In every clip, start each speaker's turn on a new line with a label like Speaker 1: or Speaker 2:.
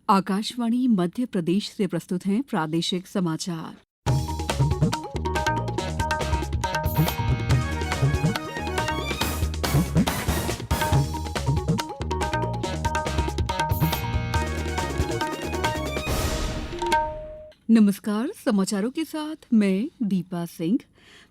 Speaker 1: आकाशवाणी मध्य प्रदेश से प्रस्तुत हैं प्रादेशिक समाचार। नमस्कार, समाचारों के साथ मैं दीपा सिंह।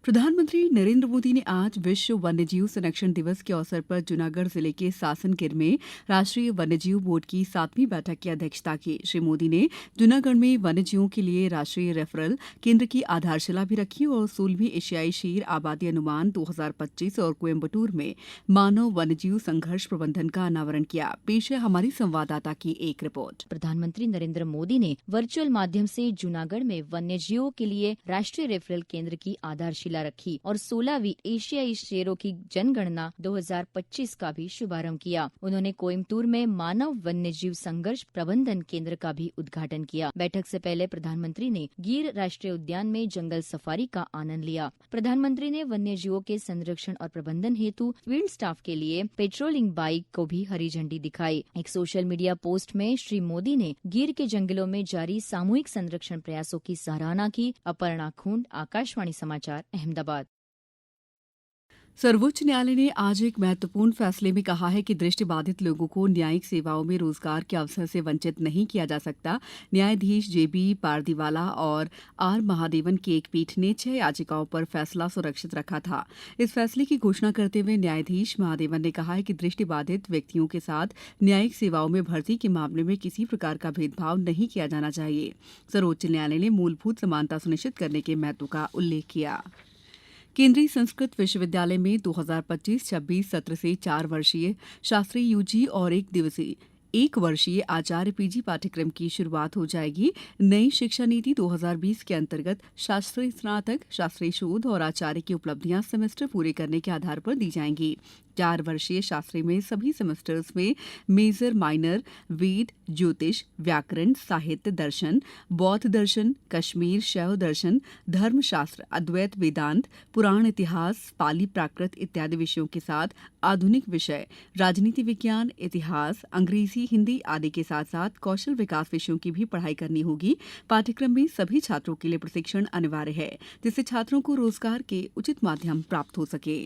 Speaker 1: प्रधानमंत्री नरेंद्र मोदी ने आज विश्व वन्यजीव संरक्षण दिवस के अवसर पर जूनागढ़ जिले के सासनगिर में राष्ट्रीय वन्यजीव बोर्ड की 7वीं बैठक की अध्यक्षता की। श्री मोदी ने जूनागढ़ में वन्यजीवों के लिए राष्ट्रीय रेफरल केंद्र की आधारशिला भी रखी और 16वीं एशियाई शेर आबादी अनुमान 2025 और कोयम्बटूर में मानव वन्यजीव संघर्ष प्रबंधन का अनावरण किया। पेश है हमारी संवाददाता की एक रिपोर्ट।
Speaker 2: प्रधानमंत्री नरेंद्र मोदी ने वर्चुअल माध्यम से जूनागढ़ में वन्यजीवों के लिए राष्ट्रीय रेफरल केंद्र की आधारशिला रखी और 16वीं एशियाई शेरों की जनगणना 2025 का भी शुभारंभ किया। उन्होंने कोयम्बटूर में मानव वन्यजीव संघर्ष प्रबंधन केंद्र का भी उद्घाटन किया। बैठक से पहले प्रधानमंत्री ने गिर राष्ट्रीय उद्यान में जंगल सफारी का आनंद लिया। प्रधानमंत्री ने वन्यजीवों के संरक्षण और प्रबंधन हेतु फील्ड स्टाफ के लिए पेट्रोलिंग बाइक को भी हरी झंडी दिखाई। एक सोशल मीडिया पोस्ट में श्री मोदी ने गिर के जंगलों में जारी सामूहिक संरक्षण प्रयासों की सराहना की। अपर्णा खूंड, आकाशवाणी समाचार, अहमदाबाद।
Speaker 1: सर्वोच्च न्यायालय ने आज एक महत्वपूर्ण फैसले में कहा है कि दृष्टिबाधित लोगों को न्यायिक सेवाओं में रोजगार के अवसर से वंचित नहीं किया जा सकता। न्यायाधीश जेबी पारदीवाला और आर महादेवन की एक पीठ ने 6 याचिकाओं पर फैसला सुरक्षित रखा था। इस फैसले की घोषणा करते हुए न्यायाधीश महादेवन ने कहा है कि दृष्टिबाधित व्यक्तियों के साथ न्यायिक सेवाओं में भर्ती के मामले में किसी प्रकार का भेदभाव नहीं किया जाना चाहिए। सर्वोच्च न्यायालय ने मूलभूत समानता सुनिश्चित करने के महत्व का उल्लेख किया। केंद्रीय संस्कृत विश्वविद्यालय में 2025-26 सत्र से 4 वर्षीय शास्त्री यूजी और 1 वर्षीय आचार्य पीजी पाठ्यक्रम की शुरुआत हो जाएगी। नई शिक्षा नीति 2020 के अंतर्गत शास्त्री स्नातक, शास्त्री शोध और आचार्य की उपलब्धियां सेमेस्टर पूरे करने के आधार पर दी जाएंगी। 4 वर्षीय शास्त्री में सभी सेमेस्टर्स में मेजर, माइनर, वेद, ज्योतिष, व्याकरण, साहित्य, दर्शन, बौद्ध दर्शन, कश्मीर शैव दर्शन, धर्मशास्त्र, अद्वैत वेदांत, पुराण इतिहास, पाली प्राकृत इत्यादि विषयों के साथ आधुनिक विषय, राजनीति विज्ञान, इतिहास, अंग्रेजी, हिंदी आदि के साथ साथ कौशल विकास विषयों की भी पढ़ाई करनी होगी। पाठ्यक्रम में सभी छात्रों के लिए प्रशिक्षण अनिवार्य है, जिससे छात्रों को रोजगार के उचित माध्यम प्राप्त हो सके।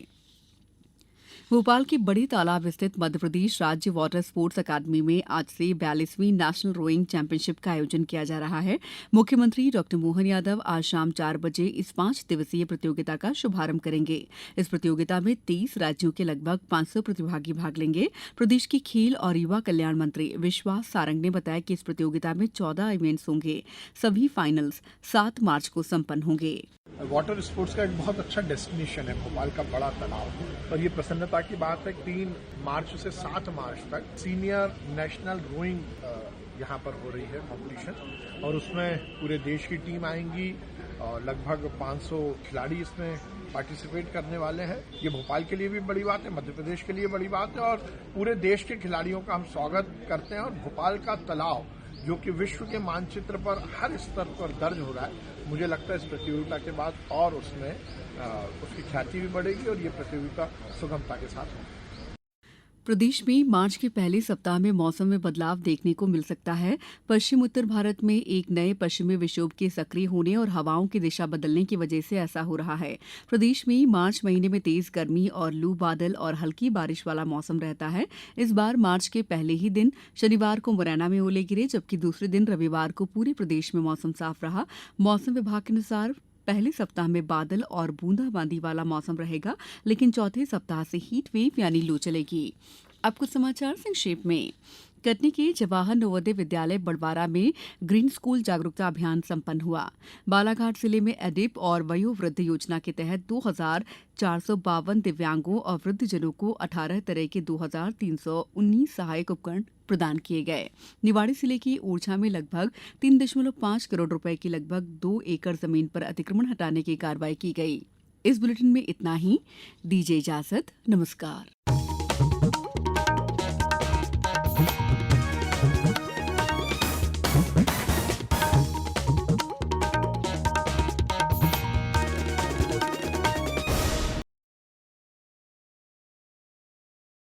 Speaker 1: भोपाल के बड़े तालाब स्थित मध्यप्रदेश राज्य वाटर स्पोर्ट्स अकादमी में आज से 42वीं नेशनल रोइंग चैंपियनशिप का आयोजन किया जा रहा है। मुख्यमंत्री डॉ मोहन यादव आज शाम 4 बजे इस 5 दिवसीय प्रतियोगिता का शुभारंभ करेंगे। इस प्रतियोगिता में 23 राज्यों के लगभग 500 प्रतिभागी भाग लेंगे। प्रदेश के खेल और युवा कल्याण मंत्री विश्वास सारंग ने बताया कि इस प्रतियोगिता में 14 इवेंट्स होंगे। सभी फाइनल्स 7 मार्च को संपन्न होंगे।
Speaker 3: वाटर स्पोर्ट्स का एक बहुत अच्छा डेस्टिनेशन है भोपाल का बड़ा तालाब, और ये प्रसन्नता की बात है। 3 मार्च से 7 मार्च तक सीनियर नेशनल रोइंग यहाँ पर हो रही है कॉम्पिटिशन, और उसमें पूरे देश की टीम आएंगी और लगभग 500 खिलाड़ी इसमें पार्टिसिपेट करने वाले हैं। ये भोपाल के लिए भी बड़ी बात है, मध्य प्रदेश के लिए बड़ी बात है, और पूरे देश के खिलाड़ियों का हम स्वागत करते हैं। और भोपाल का तालाब जो कि विश्व के मानचित्र पर हर स्तर पर दर्ज हो रहा है, मुझे लगता है इस प्रतियोगिता के बाद और उसमें उसकी ख्याति भी बढ़ेगी और ये प्रतियोगिता सुगमता के साथ होगी।
Speaker 1: प्रदेश में मार्च के पहले सप्ताह में मौसम में बदलाव देखने को मिल सकता है। पश्चिम उत्तर भारत में एक नए पश्चिमी विक्षोभ के सक्रिय होने और हवाओं की दिशा बदलने की वजह से ऐसा हो रहा है। प्रदेश में मार्च महीने में तेज गर्मी और लू बादल और हल्की बारिश वाला मौसम रहता है। इस बार मार्च के पहले ही दिन शनिवार को मुरैना में ओले गिरे, जबकि दूसरे दिन रविवार को पूरे प्रदेश में मौसम साफ रहा। मौसम विभाग के अनुसार पहले सप्ताह में बादल और बूंदाबांदी वाला मौसम रहेगा, लेकिन चौथे सप्ताह से हीट वेव यानी लू चलेगी। अब कुछ समाचार संक्षेप में। कटनी के जवाहर नवोदय विद्यालय बड़वारा में ग्रीन स्कूल जागरूकता अभियान संपन्न हुआ। बालाघाट जिले में एडिप और वयोवृद्ध योजना के तहत 2452 दिव्यांगों और वृद्धजनों को 18 तरह के 2319 सहायक उपकरण प्रदान किए गए। निवाड़ी जिले की ओरछा में लगभग 3.5 करोड़ रुपए की लगभग 2 एकड़ जमीन पर अतिक्रमण हटाने की कार्रवाई की गई। इस बुलेटिन में इतना ही। दीजिए इजाजत। नमस्कार।